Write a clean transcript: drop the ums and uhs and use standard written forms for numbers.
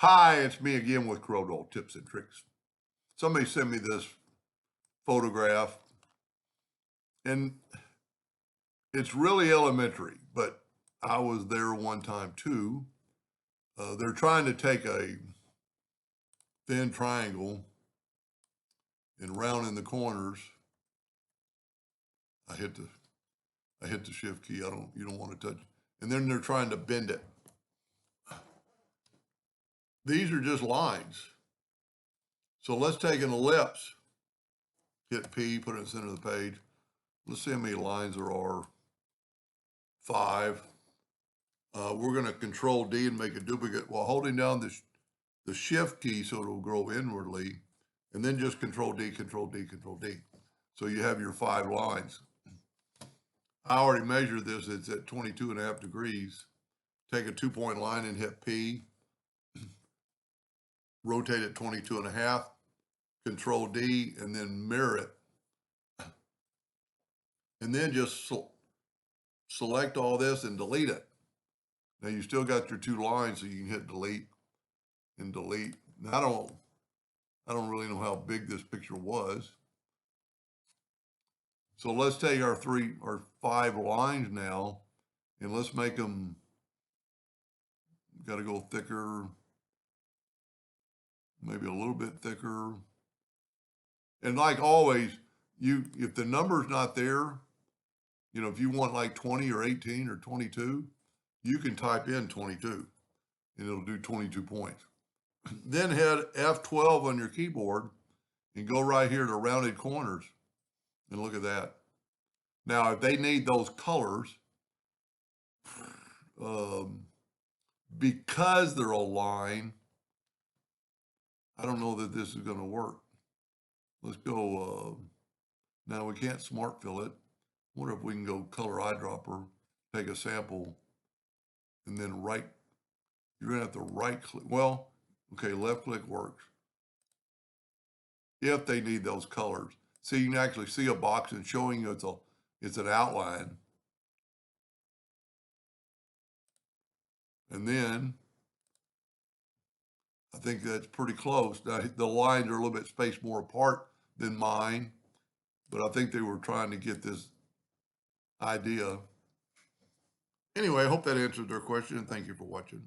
Hi, it's me again with Corel tips and tricks. Somebody sent me this photograph, and it's really elementary, but I was there one time too. They're trying to take a thin triangle and round in the corners. I hit the shift key. You don't want to touch it. And then they're trying to bend it. These are just lines. So let's take an ellipse, hit P, put it in the center of the page. Let's see how many lines there are. 5. We're going to control D and make a duplicate while holding down the shift key so it'll grow inwardly, and then just control D, control D, control D. So you have your 5 lines. I already measured this. It's at 22.5 degrees. Take a 2-point line and hit P. Rotate it 22.5. Control D and then mirror it. And then just select all this and delete it. Now you still got your 2 lines, so you can hit delete and delete. Now I don't really know how big this picture was. So let's take our 5 lines now, and let's make them, got to go thicker, maybe a little bit thicker. And like always, if the number's not there, if you want like 20 or 18 or 22, you can type in 22 and it'll do 22 points. Then hit F12 on your keyboard and go right here to rounded corners and look at that. Now, if they need those colors, because they're a line, I don't know that this is going to work. Let's go, now we can't smart fill it. Wonder if we can go color eyedropper, take a sample, and then you're going to have to right click. Well, okay, left click works. If they need those colors. See, you can actually see a box and showing you it's an outline. And then I think that's pretty close. Now, the lines are a little bit spaced more apart than mine, but I think they were trying to get this idea. Anyway, I hope that answered their question, and thank you for watching.